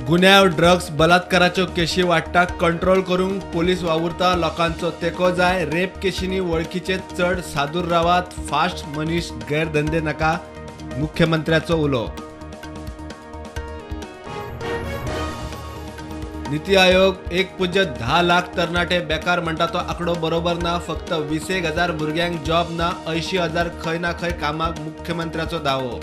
गुन्ह्यावर drugs बलात्काराच्यो Keshi वाडटा control करूंक police वावुरता लोकांचो तेको जाय रेप केशींनी वळखीचे चढ सादूर रावात फास्ट मनीस गैरधंदे नाका मुख्यमंत्र्याचो उलो नीती आयोग 1.10 लाख तरणाटे बेकार म्हणटा तो आंकडो बरोबर ना फक्त 20,000 भुरग्यांक जॉब ना 80,000 खंय ना खंय कामाक मुख्यमंत्र्याचो दावो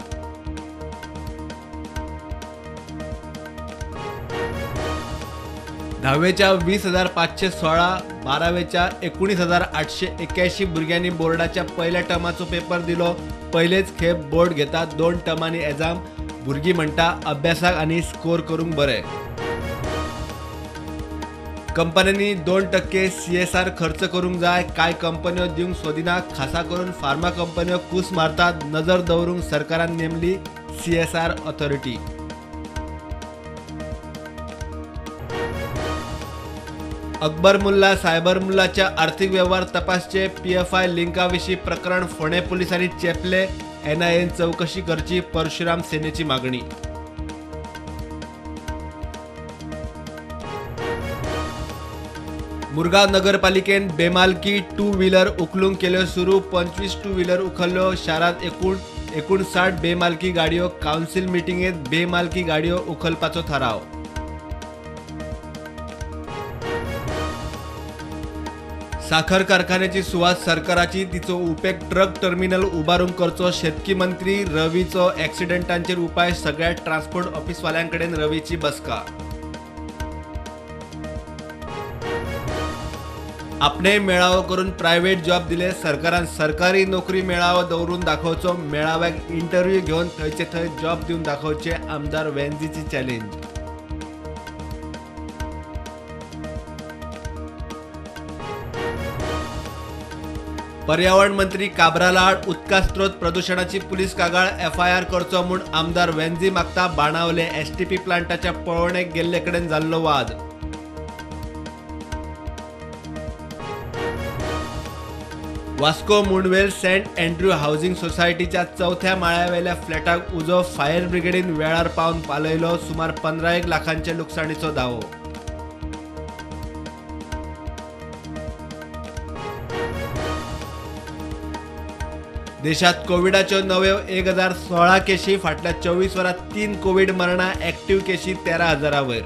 दहावेच्या 20,516 बारावेच्या 19,881 भुरग्यांनी बोर्डाच्या पहिल्या टर्माचो पेपर दिलो पहिलेच खेप बोर्ड घेता 2 टर्मांनी एग्जाम भुरगीं म्हणटा अभ्यासाक आनी स्कोर करूंक बरे कंपन्यांनी 2% CSR खर्च करूंक जाय काय कंपन्यो दिवंक सोदिना खासा करून फार्मा कंपन्यो कूस मारतात नजर दवरूंक सरकारान नेमली CSR authority Akbar Mulla cyber मुल्लाच्या आर्थिक व्यवहार तपासचे PFI लिंकाविषयी प्रकरण फोंडे पोलिसांनी चेपले NIAन चौकशी करची परशुराम सेनेची मागणी मुरगांव नगरपालिकेन बेमालकी 2 व्हीलर उखलूंक केल्यो सुरू 25 2 व्हीलर उखल्ल्यो शारांत 59 बेमालकी गाडयो कावन्सिल मिटिंगेत बेमालकी गाडयो उखलपाचो थाराव साखर कारखान्याची सुवात सरकाराची तिचो उपेग ट्रक टर्मिनल उबारूंक करचो शेतकी मंत्री रवीचो ॲक्सिडेंटांचेर उपाय सगळ्या ट्रान्सपोर्ट ऑफिसवाल्यांकडेन रवीची बसका आपणे मेळावो करून प्रायव्हेट जॉब दिले सरकारान सरकारी नोकरी मेळावो दवरून दाखोवचो मेळाव्याक इंटरव्ह्यू घेवन थंयचे थंय जॉब दिवन दाखोवचे आमदार वेंझीची चॅलेंज पर्यावरण मंत्री काब्रालाड उदका स्त्रोत प्रदूषणाची पुलीस कागाळ FIR करचो म्हूण आमदार वेंझी मागता बाणावले STP प्लांटाच्या पळोवणेक गेल्ले कडेन जाल्लो वाद Vasco Mundvel Saint Andrew housing सोसायटीच्या 4थ्या माळ्यावेल्या फ्लॅटाक उजो फायर ब्रिगेडीन वेळार पावन पालयलो सुमार 15 लाखांचे लुकसाणीचो दावो देशात कोविडाच्यो नव्यो 1016 केशी फाटल्या 24 वरांत 3 कोविड मरणां ॲक्टिव्ह केशी 13,000 वयर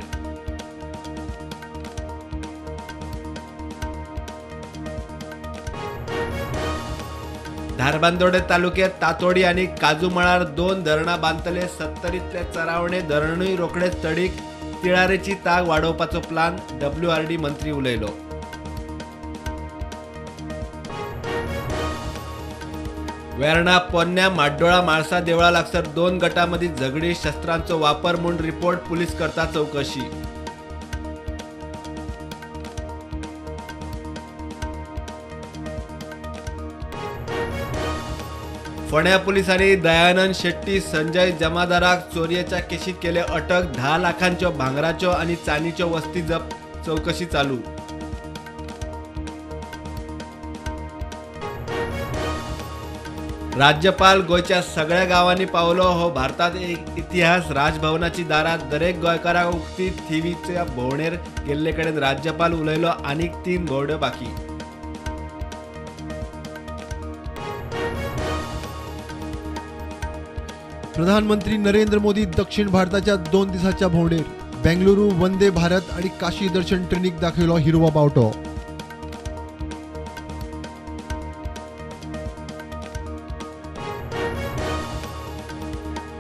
धारबांदोडे तालुक्यात तातोडी आणि काजूमळार 2 धरणां बांदतले 70तले चरावणे धरणूय रोखडेच तडीक तिळारेची ताग वाडोवपाचो प्लान WRD मंत्री उलयलो वेर्णा पोन्न्या माड्डोळा म्हाळसा देवळा लागसर 2 गटां मदीं झगडी शस्त्रांचो वापर म्हूण रिपोर्ट पुलीस करता चौकशी फोंड्या पुलिसांनी दयानंद शेट्टी संजय जमादाराक चोरयेच्या केशीत केले अटक 10 लाखांच्यो भांगराच्यो आनी चांदीच्यो वस्ती जप्त चौकशी चालू राज्यपाल गोयच्या सगळ्या गावांनी पावलो हो भारतात एक इतिहास राजभवनाची दारात दरेक गोंयकाराक उक्ती थिवीच्या भोंवडेर गेल्ले कडेन राज्यपाल उलयलो आनीक 3 भोंवड्यो बाकी प्रधानमंत्री नरेंद्र मोदी दक्षिण भारताच्या 2 दिसाच्या भोंवडेर बेंगलुरू वंदे भारत आणि काशी दर्शन ट्रेनीक दाखयलो हिरवो पावटो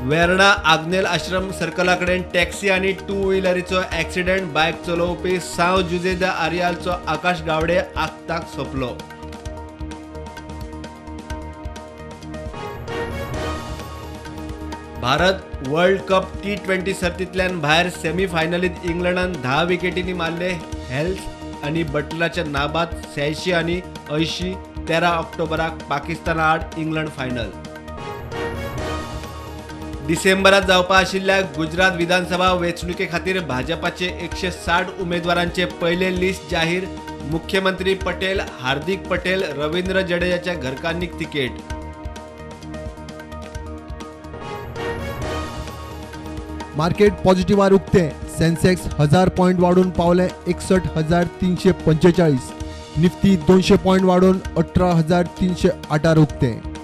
वेर्णा आग्नेल आश्रम सर्कला कडेन टॅक्सी आनी 2 व्हीलरीचो ॲक्सिडेंट बायक चलोवपी साव जुजेदा आर्यालचो आकाश गावडे आगताक सोंपलो भारत वर्ल्ड कप T20 सर्तींतल्यान भायर सेमी फायनलीत इंग्लंडान 10 विकेटींनी मारले हेल्थ आनी बटलराच्या नाबाद 86 आनी 80 13 ऑक्टोबराक पाकिस्ताना आड इंग्लंड फायनल डिसेंबरात जावपा आशिल्ल्या गुजरात विधानसभा वेंचणुके खातीर भाजपाचे 160 उमेदवारांचे पयले लिस्ट जाहीर मुख्यमंत्री पटेल हार्दिक पटेल रवींद्र जडेजाच्या घरकान्नीक तिकेट मार्केट पॉझिटिव्हार उक्ते सेन्सेक्स 1000 पॉईंट वाढून पावले 61,345. निफ्टी 200 पॉईंट वाढून 18,308 उकते.